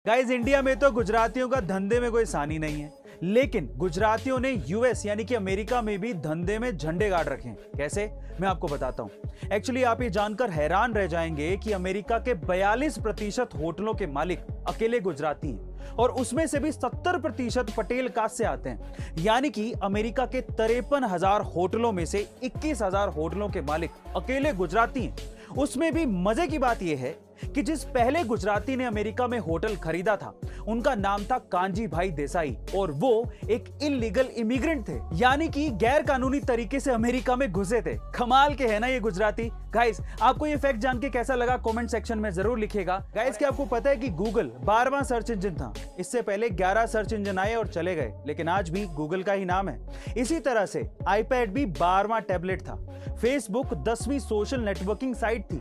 Guys, India में तो गुजरातियों का धंधे में कोई सानी नहीं है, लेकिन गुजरातियों ने यूएस यानी कि अमेरिका में भी धंधे में झंडे गाड़ रखे हैं। कैसे, मैं आपको बताता हूं। एक्चुअली आप ये जानकर हैरान रह जाएंगे कि अमेरिका के 42% होटलों के मालिक अकेले गुजराती हैं और उसमें से भी 70% पटेल कास्ट से आते हैं। यानी कि अमेरिका के 53,000 होटलों में से 21,000 होटलों के मालिक अकेले गुजराती हैं। उसमें भी मजे की बात यह है कि जिस पहले गुजराती ने अमेरिका में होटल खरीदा था, उनका नाम था कांजी भाई देसाई और वो एक इलीगल इमिग्रेंट थे, यानी कि गैर कानूनी तरीके से अमेरिका में घुसे थे। कमाल के है ना ये गुजराती। गाइस, आपको ये फैक्ट जान के कैसा लगा कमेंट सेक्शन में जरूर लिखिएगा। गाइस, क्या आपको पता है कि गूगल 12वां सर्च इंजन था? इससे पहले 11 सर्च इंजन आए और चले गए, लेकिन आज भी गूगल का ही नाम है। इसी तरह से आईपैड भी 12वां टैबलेट था। फेसबुक 10वीं सोशल नेटवर्किंग साइट थी।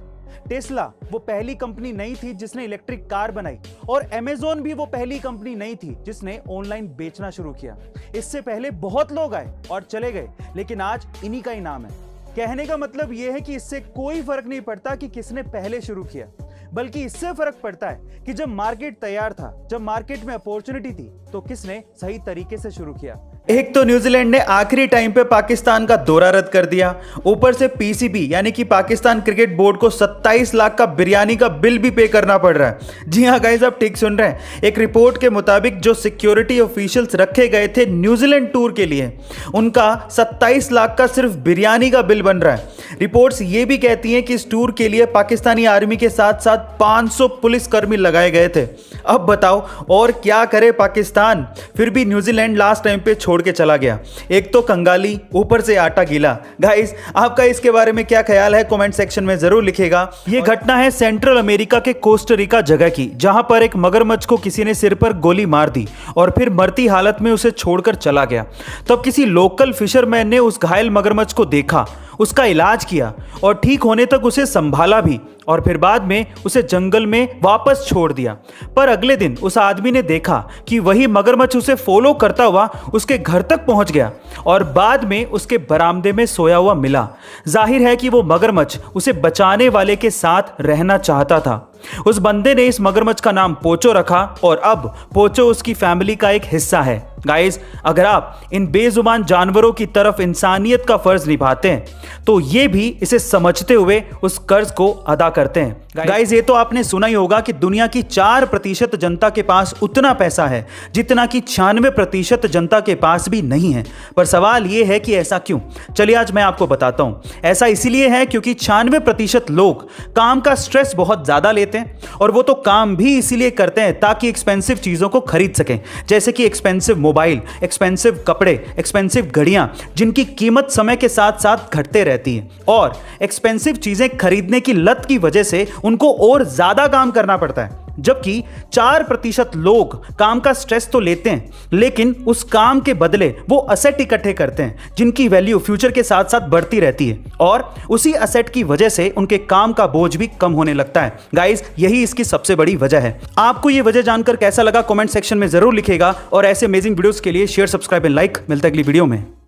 टेस्ला वो पहली कंपनी नहीं थी जिसने इलेक्ट्रिक कार बनाई और अमेज़न भी वो पहली कंपनी नहीं थी जिसने ऑनलाइन बेचना शुरू किया। इससे पहले बहुत लोग आए और चले गए, लेकिन आज इन्हीं का ही नाम है। कहने का मतलब यह है कि इससे कोई फर्क नहीं पड़ता कि किसने पहले शुरू किया, बल्कि इससे फर्क पड़ता है कि जब मार्केट तैयार था, जब मार्केट में अपॉर्चुनिटी थी, तो किसने सही तरीके से शुरू किया। एक तो न्यूजीलैंड ने आखिरी टाइम पे पाकिस्तान का दौरा रद्द कर दिया, ऊपर से पीसीबी यानी कि पाकिस्तान क्रिकेट बोर्ड को 27 लाख का बिरयानी का बिल भी पे करना पड़ रहा है। जी हाँ गाइस, आप ठीक सुन रहे हैं। एक रिपोर्ट के मुताबिक जो सिक्योरिटी ऑफिशियल्स रखे गए थे न्यूजीलैंड टूर के लिए, उनका 27 लाख का सिर्फ बिरयानी का बिल बन रहा है। रिपोर्ट्स ये भी कहती हैं कि इस टूर के लिए पाकिस्तानी आर्मी के साथ साथ 500 पुलिसकर्मी लगाए गए थे। अब बताओ और क्या करे पाकिस्तान। फिर भी न्यूजीलैंड लास्ट टाइम पे छोड़ के चला गया। एक तो कंगाली, ऊपर से आटा गीला। गाइस, आपका इसके बारे में क्या ख्याल है कमेंट सेक्शन में जरूर लिखिएगा। ये घटना है सेंट्रल अमेरिका के कोस्टारिका जगह की, जहां पर एक मगरमच्छ को किसी ने सिर पर गोली मार दी और फिर मरती हालत में उसे छोड़कर चला गया। तब किसी लोकल फिशरमैन ने उस घायल मगरमच्छ को देखा, उसका इलाज किया और ठीक होने तक उसे संभाला भी और फिर बाद में उसे जंगल में वापस छोड़ दिया। पर अगले दिन उस आदमी ने देखा कि वही मगरमच्छ उसे फॉलो करता हुआ उसके घर तक पहुंच गया और बाद में उसके बरामदे में सोया हुआ मिला। जाहिर है कि वो मगरमच्छ उसे बचाने वाले के साथ रहना चाहता था। उस बंदे ने इस मगरमच्छ का नाम पोचो रखा और अब पोचो उसकी फैमिली का एक हिस्सा है। गाइस, अगर आप इन बेजुबान जानवरों की तरफ इंसानियत का फर्ज निभाते हैं, तो ये भी इसे समझते हुए उस कर्ज को अदा करते हैं। गाइस, ये तो आपने सुना ही होगा कि दुनिया की 4% जनता के पास उतना पैसा है जितना कि 96% जनता के पास भी नहीं है। पर सवाल ये है कि ऐसा क्यों? चलिए आज मैं आपको बताता हूं। ऐसा इसीलिए है क्योंकि 96% लोग काम का स्ट्रेस बहुत ज्यादा लेते हैं और वो तो काम भी इसीलिए करते हैं ताकि एक्सपेंसिव चीजों को खरीद सकें, जैसे कि एक्सपेंसिव मोबाइल, एक्सपेंसिव कपड़े, एक्सपेंसिव घड़ियां जिनकी कीमत समय के साथ साथ घटते रहती है। और एक्सपेंसिव चीजें खरीदने की लत की वजह से उनको और ज्यादा काम करना पड़ता है। जबकि 4% लोग काम का स्ट्रेस तो लेते हैं, लेकिन उस काम के बदले वो असेट इकट्ठे करते हैं जिनकी वैल्यू फ्यूचर के साथ साथ बढ़ती रहती है और उसी असेट की वजह से उनके काम का बोझ भी कम होने लगता है। गाइस, यही इसकी सबसे बड़ी वजह है। आपको ये वजह जानकर कैसा लगा कमेंट सेक्शन में जरूर लिखिएगा और ऐसे अमेजिंग वीडियोस के लिए शेयर, सब्सक्राइब एंड लाइक। मिलता है अगली वीडियो में।